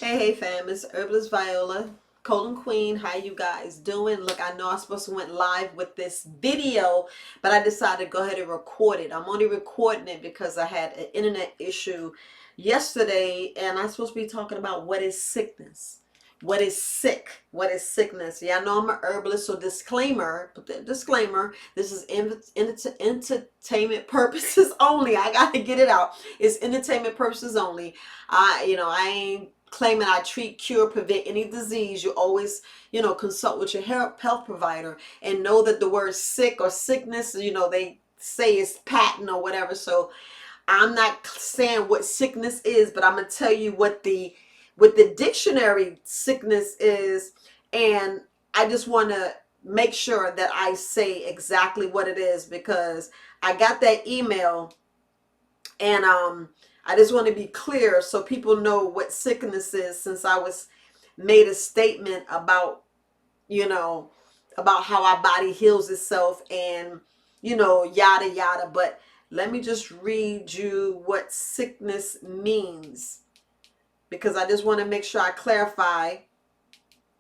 Hey fam, it's Herbalist Viola, Colon Queen. How you guys doing? Look, I know I supposed to went live with this video, but I decided to go ahead and record it. I'm only recording it because I had an internet issue yesterday, and I'm supposed to be talking about what is sickness. What is sick? What is sickness? Yeah, I know I'm an herbalist, so disclaimer, but the disclaimer, this is entertainment purposes only. I gotta get it out. It's entertainment purposes only. I ain't claiming I treat, cure, prevent any disease. You always, consult with your health provider and know that the word sick or sickness, they say is patent or whatever. So I'm not saying what sickness is, but I'm gonna tell you what the dictionary sickness is, and I just want to make sure that I say exactly what it is because I got that email and I just want to be clear so people know what sickness is, since I was made a statement about, about how our body heals itself and, yada, yada. But let me just read you what sickness means because I just want to make sure I clarify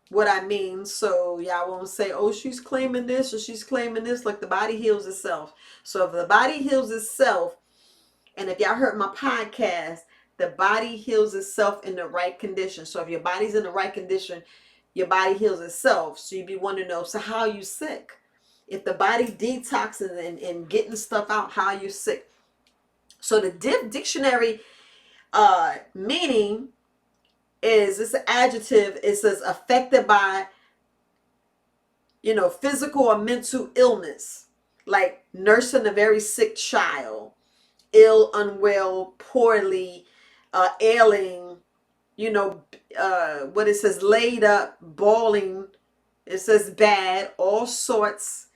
what I mean. So y'all won't say, oh, she's claiming this or she's claiming this. Like, the body heals itself. So if the body heals itself, and if y'all heard my podcast, the body heals itself in the right condition. So if your body's in the right condition, your body heals itself. So you'd be wanting to know, so how are you sick? If the body detoxing and getting stuff out, how are you sick? So the dictionary meaning is, it's an adjective. It says affected by, physical or mental illness, like nursing a very sick child, ill, unwell, poorly, ailing, what it says, laid up, bawling. It says bad, all sorts,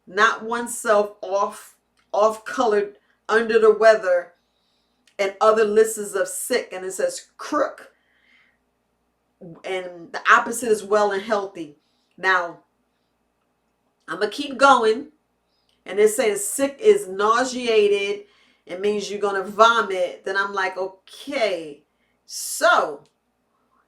not oneself, off colored, under the weather, and other lists of sick. And it says crook, and the opposite is well and healthy. Now, I'm going to keep going. And it says sick is nauseated. It means you're going to vomit. Then I'm like, okay. So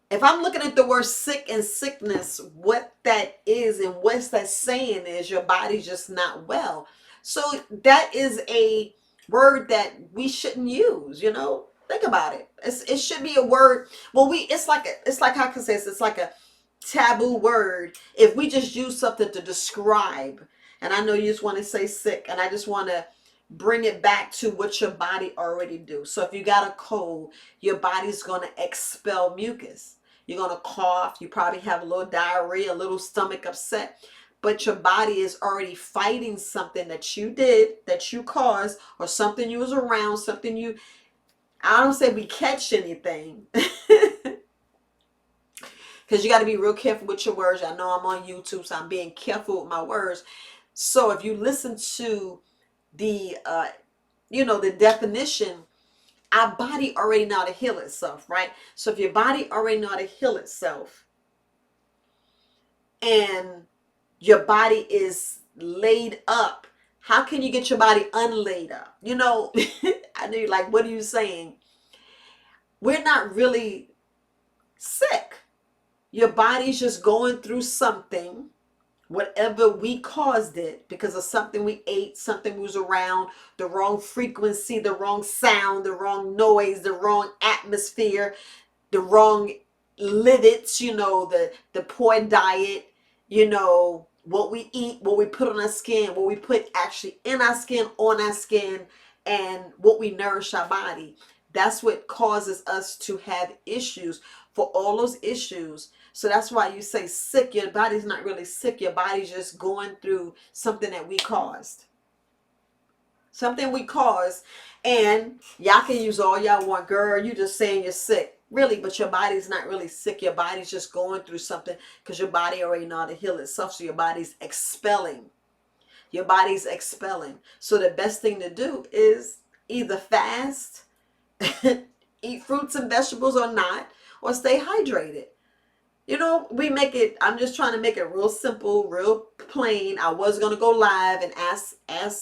if I'm looking at the word sick and sickness, what that is and what's that saying is your body's just not well. So that is a word that we shouldn't use, Think about it. It should be a word. Well, it's like how I can say this, it's like a taboo word if we just use something to describe. And I know you just want to say sick, and I just want to bring it back to what your body already do. So if you got a cold, your body's going to expel mucus. You're going to cough. You probably have a little diarrhea, a little stomach upset. But your body is already fighting something that you did, that you caused, or something you was around, something you, I don't say we catch anything. Because you got to be real careful with your words. I know I'm on YouTube, so I'm being careful with my words. So if you listen to the, the definition, our body already know how to heal itself, right? So if your body already know how to heal itself, and your body is laid up, how can you get your body unlaid up? I know you're like, what are you saying? We're not really sick. Your body's just going through something, whatever we caused it, because of something we ate, something was around, the wrong frequency, the wrong sound, the wrong noise, the wrong atmosphere, the wrong lipids, the poor diet, what we eat, what we put on our skin, what we put actually in our skin, on our skin, and what we nourish our body. That's what causes us to have issues. For all those issues, so that's why you say sick. Your body's not really sick. Your body's just going through something that we caused. Something we caused. And y'all can use all y'all want. Girl, you just saying you're sick. Really, but your body's not really sick. Your body's just going through something because your body already know how to heal itself. So your body's expelling. Your body's expelling. So the best thing to do is either fast, eat fruits and vegetables or not, or stay hydrated. I'm just trying to make it real simple, real plain. I was going to go live and ask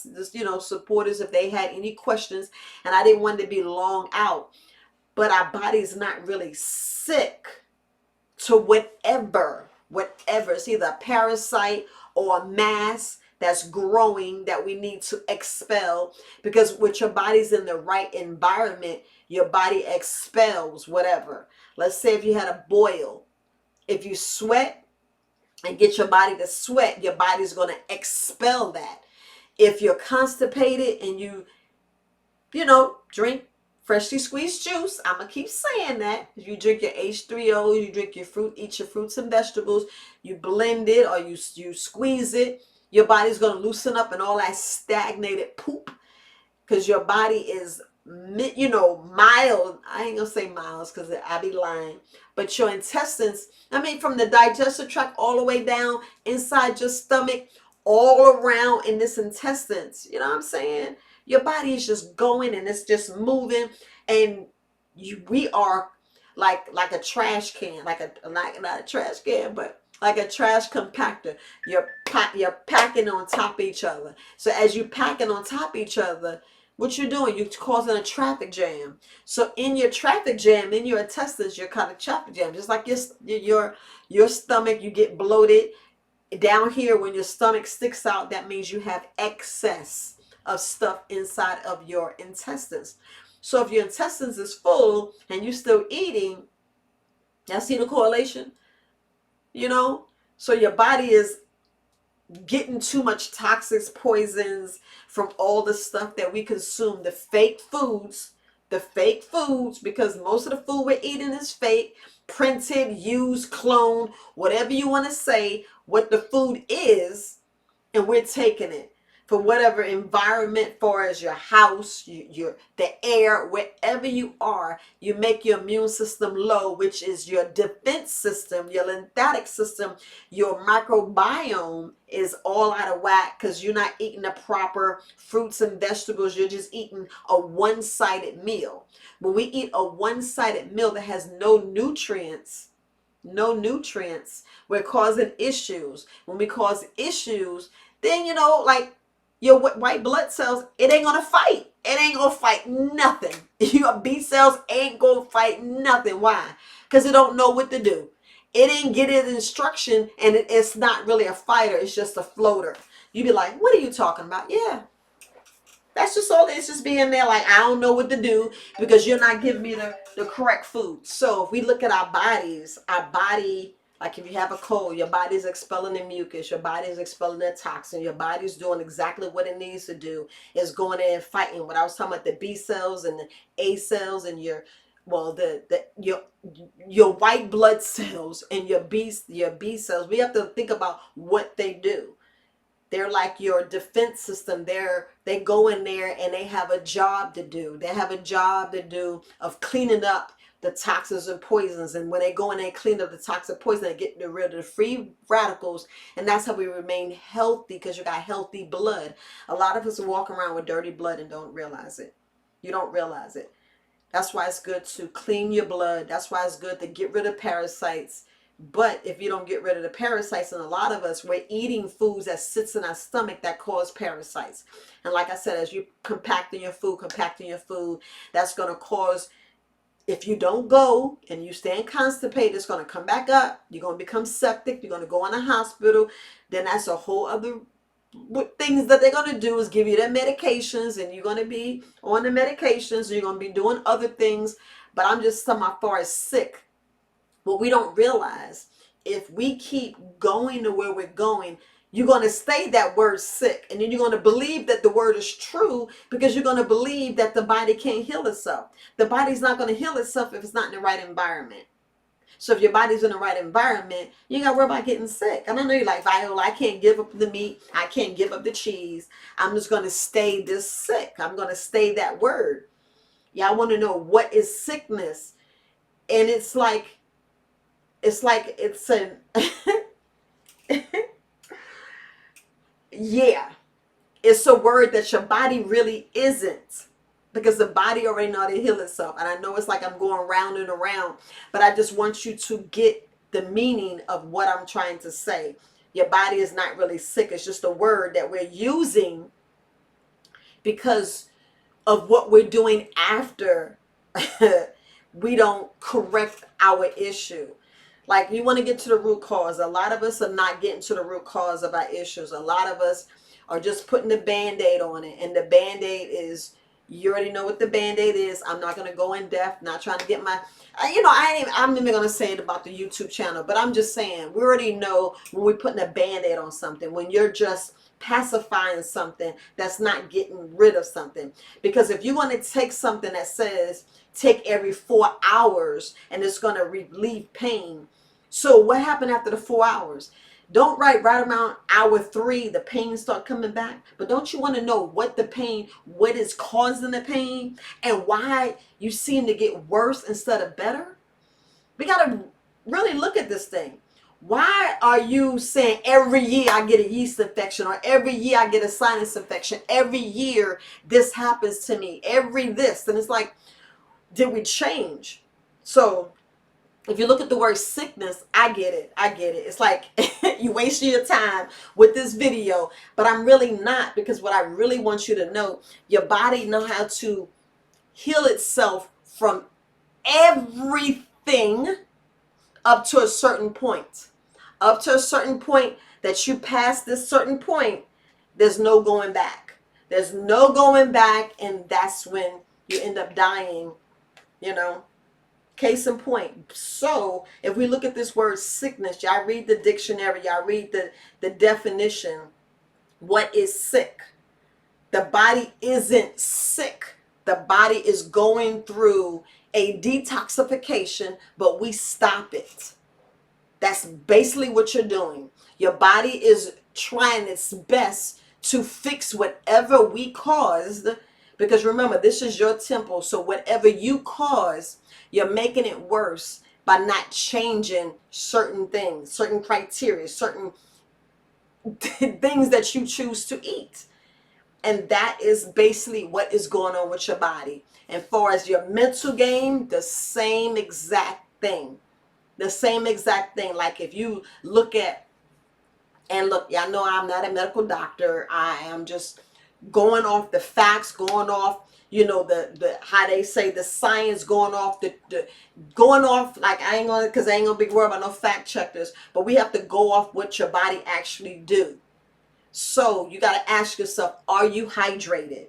this, supporters if they had any questions, and I didn't want it to be long out. But our body's not really sick to whatever. It's either a parasite or a mass that's growing that we need to expel, because with your body's in the right environment, your body expels whatever. Let's say if you had a boil, if you sweat and get your body to sweat, your body's going to expel that. If you're constipated and drink freshly squeezed juice, I'm going to keep saying that. If you drink your H3O, you drink your fruit, eat your fruits and vegetables, you blend it or you squeeze it, your body's going to loosen up and all that stagnated poop, because your body is, mild. I ain't gonna say miles because I be lying, but your intestines, from the digestive tract all the way down inside your stomach, all around in this intestines, you know what I'm saying? Your body is just going and it's just moving, and we are like a trash can, like a not a trash can, but like a trash compactor. You're packing on top of each other. So as you packing on top of each other, what you're doing, you're causing a traffic jam. So in your traffic jam, in your intestines, you're kind of traffic jam. Just like your stomach, you get bloated. Down here, when your stomach sticks out, that means you have excess of stuff inside of your intestines. So if your intestines is full and you're still eating, y'all see the correlation? So your body is getting too much toxic poisons from all the stuff that we consume, the fake foods, because most of the food we're eating is fake, printed, used, cloned, whatever you want to say, what the food is, and we're taking it for whatever environment, far as your house, the air, wherever you are. You make your immune system low, which is your defense system, your lymphatic system. Your microbiome is all out of whack because you're not eating the proper fruits and vegetables. You're just eating a one-sided meal. When we eat a one-sided meal that has no nutrients, we're causing issues. When we cause issues, then like your white blood cells, it ain't gonna fight. It ain't gonna fight nothing. Your B cells ain't gonna fight nothing. Why? Because it don't know what to do. It ain't getting instruction, and it's not really a fighter. It's just a floater. You be like, what are you talking about? Yeah, that's just all. It's just being there like, I don't know what to do because you're not giving me the correct food. So if we look at our bodies, like if you have a cold, your body's expelling the mucus, your body's expelling the toxin, your body's doing exactly what it needs to do. It's going in and fighting. What I was talking about, the B cells and the A cells and your white blood cells and your B cells. We have to think about what they do. They're like your defense system. They go in there and they have a job to do. They have a job to do of cleaning up the toxins and poisons. And when they go in and clean up the toxic poison, they get rid of the free radicals. And that's how we remain healthy, because you got healthy blood. A lot of us walk around with dirty blood and don't realize it. You don't realize it. That's why it's good to clean your blood. That's why it's good to get rid of parasites. But if you don't get rid of the parasites, and a lot of us, we're eating foods that sits in our stomach that cause parasites. And like I said, as you compacting your food, that's going to cause, if you don't go and you stay constipated, it's going to come back up. You're going to become septic. You're going to go in a hospital. Then that's a whole other things that they're going to do is give you their medications, and you're going to be on the medications. You're going to be doing other things. But I'm just talking about far as sick. What we don't realize, if we keep going to where we're going, you're going to stay that word sick. And then you're going to believe that the word is true, because you're going to believe that the body can't heal itself. The body's not going to heal itself if it's not in the right environment. So if your body's in the right environment, you ain't got to worry about getting sick. And I know you're like, Viola, I can't give up the meat. I can't give up the cheese. I'm just going to stay this sick. I'm going to stay that word. Yeah, I want to know, what is sickness? And it's an yeah, it's a word that your body really isn't, because the body already know how to heal itself. And I know it's like I'm going round and around, but I just want you to get the meaning of what I'm trying to say. Your body is not really sick. It's just a word that we're using because of what we're doing after we don't correct our issue. Like, you want to get to the root cause. A lot of us are not getting to the root cause of our issues. A lot of us are just putting the Band-Aid on it. And the Band-Aid is, you already know what the Band-Aid is. I'm not going to go in depth, not trying to get my, I'm even going to say it about the YouTube channel, but I'm just saying, we already know when we're putting a Band-Aid on something, when you're just pacifying something that's not getting rid of something. Because if you want to take something that says take every 4 hours and it's going to relieve pain, so what happened after the 4 hours? Don't write right around hour 3 the pain start coming back. But don't you want to know what the pain, what is causing the pain, and why you seem to get worse instead of better? We got to really look at this thing. Why are you saying every year I get a yeast infection, or every year I get a sinus infection, every year this happens to me, every this? And it's like, did we change? So if you look at the word sickness, I get it. I get it. It's like you wasting your time with this video, but I'm really not, because what I really want you to know, your body know how to heal itself from everything up to a certain point. Up to a certain point that you pass this certain point, there's no going back. There's no going back, and that's when you end up dying, you know. Case in point. So if we look at this word sickness, y'all read the dictionary, y'all read the definition. What is sick? The body isn't sick. The body is going through a detoxification, but we stop it. That's basically what you're doing. Your body is trying its best to fix whatever we caused, because remember, this is your temple. So whatever you cause, you're making it worse by not changing certain things, certain criteria, certain things that you choose to eat. And that is basically what is going on with your body. And far as your mental game, the same exact thing. The same exact thing. Like, if you look at, and look, y'all know I'm not a medical doctor. I am just going off the facts, going off, the how they say the science, going off the going off, like, I ain't gonna, because I ain't gonna be worried about no fact checkers, but we have to go off what your body actually do. So you got to ask yourself, are you hydrated?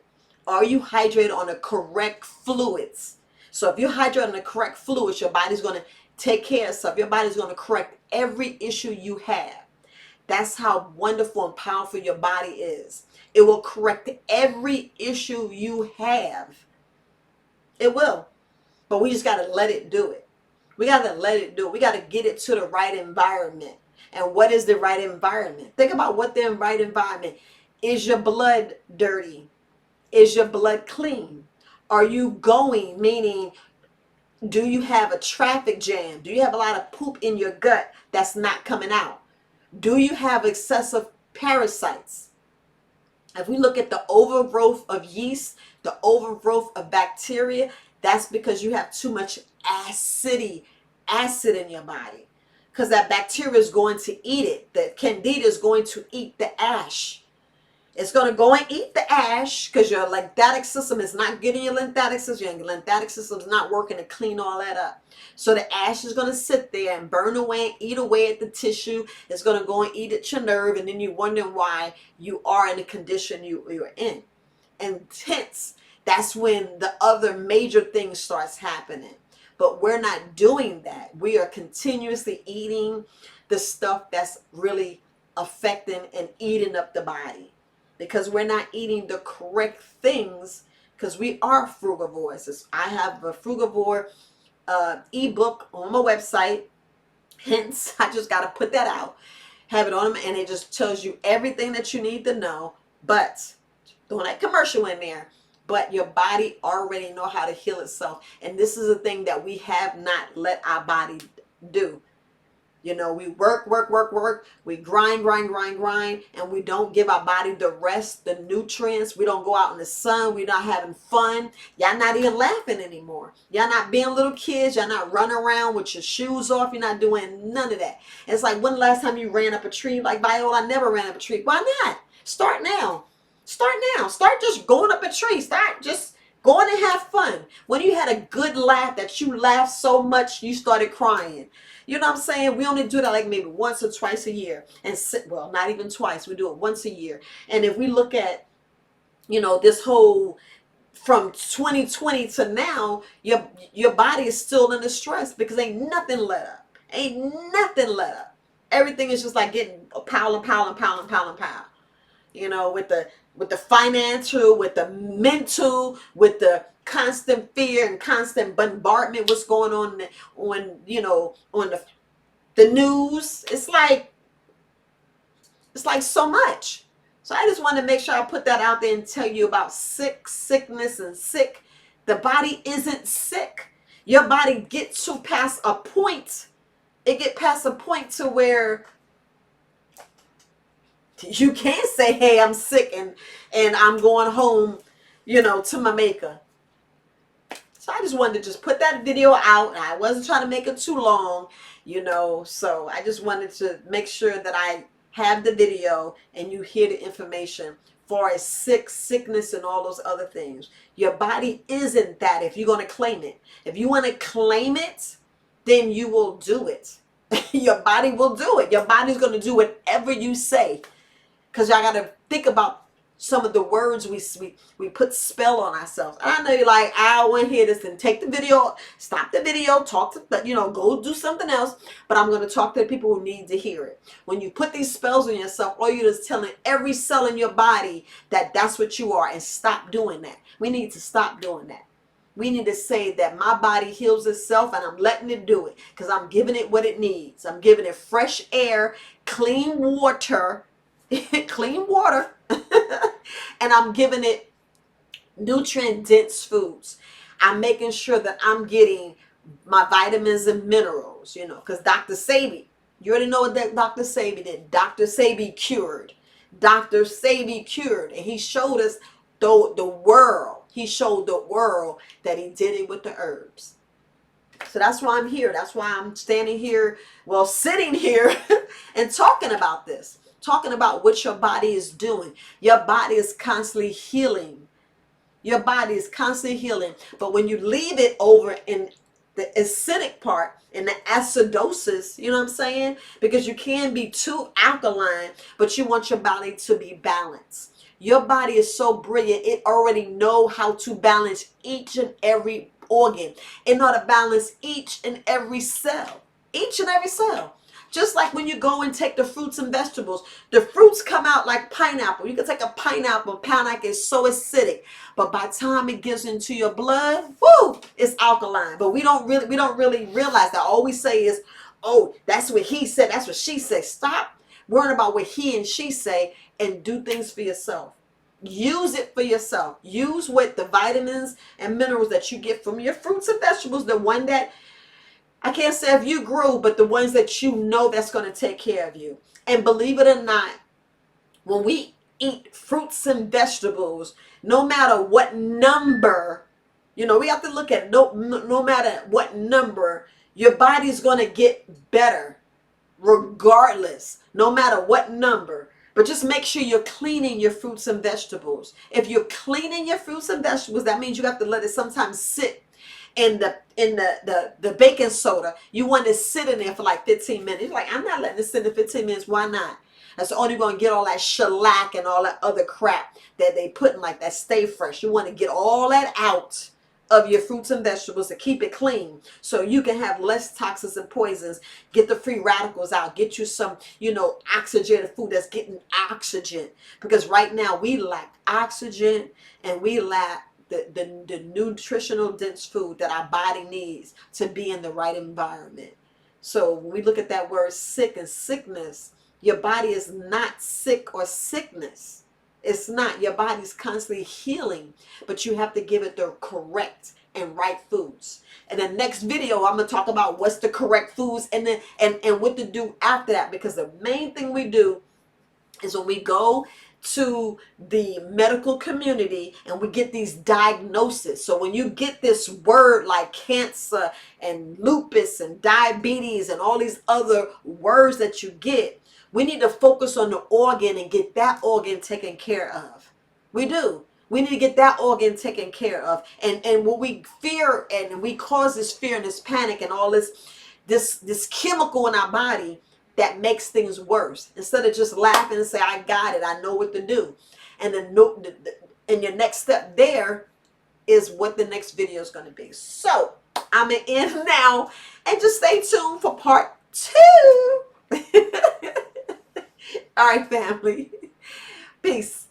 Are you hydrated on the correct fluids? So if you're hydrated on the correct fluids, your body's going to take care of stuff. Your body's going to correct every issue you have. That's how wonderful and powerful your body is. It will correct every issue you have. It will. But we just got to let it do it. We got to let it do it. We got to get it to the right environment. And what is the right environment? Think about what the right environment is. Your blood dirty? Is your blood clean? Are you going, meaning, do you have a traffic jam? Do you have a lot of poop in your gut that's not coming out? Do you have excessive parasites? If we look at the overgrowth of yeast, the overgrowth of bacteria, that's because you have too much acid in your body. Because that bacteria is going to eat it. The candida is going to eat the ash. It's going to go and eat the ash because your lymphatic system is not getting your lymphatic system. Your lymphatic system is not working to clean all that up. So the ash is going to sit there and burn away and eat away at the tissue. It's going to go and eat at your nerve. And then you're wondering why you are in the condition you're in. And hence, that's when the other major thing starts happening. But we're not doing that. We are continuously eating the stuff that's really affecting and eating up the body, because we're not eating the correct things, because we are frugivores. I have a frugivore ebook on my website. Hence, I just got to put that out. Have it on them, and it just tells you everything that you need to know. But throwing that commercial in there. But your body already know how to heal itself. And this is a thing that we have not let our body do. You know, we work, work, work, work. We grind, grind, grind, grind, and we don't give our body the rest, the nutrients. We don't go out in the sun. We're not having fun. Y'all not even laughing anymore. Y'all not being little kids. Y'all not running around with your shoes off. You're not doing none of that. It's like, when the last time you ran up a tree? Like, Viola, I never ran up a tree. Why not? Start now. Start now. Start just going up a tree. Start just going and have fun. When you had a good laugh that you laughed so much you started crying. You know what I'm saying? We only do that like maybe once or twice a year. And well, not even twice. We do it once a year. And if we look at, you know, this whole from 2020 to now, your body is still in the stress because ain't nothing let up. Ain't nothing let up. Everything is just like getting a pile and pile and pile and pile and pile. You know, with the financial, with the mental, with the constant fear and constant bombardment, what's going on, you know, on the news. It's like so much. So I just want to make sure I put that out there and tell you about sickness and sick. The body isn't sick. Your body gets to past a point. It get past a point to where you can't say, hey, I'm sick and I'm going home, you know, to my maker. So I just wanted to just put that video out. I wasn't trying to make it too long, you know. So I just wanted to make sure that I have the video and you hear the information for as sickness and all those other things. Your body isn't that if you're going to claim it. If you want to claim it, then you will do it. Your body will do it. Your body's going to do whatever you say. Because y'all got to think about some of the words we put spell on ourselves. I know you're like, I want to hear this, and take the video, stop the video, talk to, you know, go do something else. But I'm going to talk to the people who need to hear it. When you put these spells on yourself, all you're just telling every cell in your body that that's what you are, and stop doing that. We need to stop doing that. We need to say that my body heals itself and I'm letting it do it because I'm giving it what it needs. I'm giving it fresh air, clean water, clean water, and I'm giving it nutrient dense foods. I'm making sure that I'm getting my vitamins and minerals, you know, because Dr. Sebi, you already know what that Dr. Sebi did. Dr. Sebi cured. Dr. Sebi cured. And he showed us the world. He showed the world that he did it with the herbs. So that's why I'm here. That's why I'm standing here, well, sitting here and talking about this. Talking about what your body is doing. Your body is constantly healing. Your body is constantly healing. But when you leave it over in the acidic part, in the acidosis, you know what I'm saying? Because you can be too alkaline, but you want your body to be balanced. Your body is so brilliant. It already know how to balance each and every organ. It know how to balance each and every cell. Each and every cell. Just like when you go and take the fruits and vegetables, the fruits come out like pineapple. You can take a pineapple, pineapple is so acidic, but by the time it gets into your blood, whoo, it's alkaline. But we don't really realize that. All we say is, oh, that's what he said, that's what she said. Stop worrying about what he and she say and do things for yourself. Use it for yourself. Use what the vitamins and minerals that you get from your fruits and vegetables, the one that I can't say if you grew, but the ones that you know that's going to take care of you. And believe it or not, when we eat fruits and vegetables, no matter what number, you know, we have to look at no matter what number, your body's going to get better regardless, no matter what number. But just make sure you're cleaning your fruits and vegetables. If you're cleaning your fruits and vegetables, that means you have to let it sometimes sit in the baking soda. You want to sit in there for like 15 minutes. You're like, I'm not letting it sit in 15 minutes. Why not? That's only going to get all that shellac and all that other crap that they put in, like that stay fresh. You want to get all that out of your fruits and vegetables to keep it clean so you can have less toxins and poisons. Get the free radicals out. Get you some, you know, oxygenated food that's getting oxygen. Because right now we lack oxygen and we lack the nutritional dense food that our body needs to be in the right environment. So when we look at that word sick and sickness, your body is not sick or sickness. It's not. Your body's constantly healing, but you have to give it the correct and right foods. In the next video, I'm gonna talk about what's the correct foods and then and what to do after that. Because the main thing we do is when we go to the medical community and we get these diagnoses. So when you get this word like cancer and lupus and diabetes and all these other words that you get, we need to focus on the organ and get that organ taken care of. We do. We need to get that organ taken care of. And when we fear and we cause this fear and this panic and all this chemical in our body, that makes things worse. Instead of just laughing and say, I got it, I know what to do. And then and your next step there is what the next video is going to be. So I'm going to end now and just stay tuned for part 2. All right, family. Peace.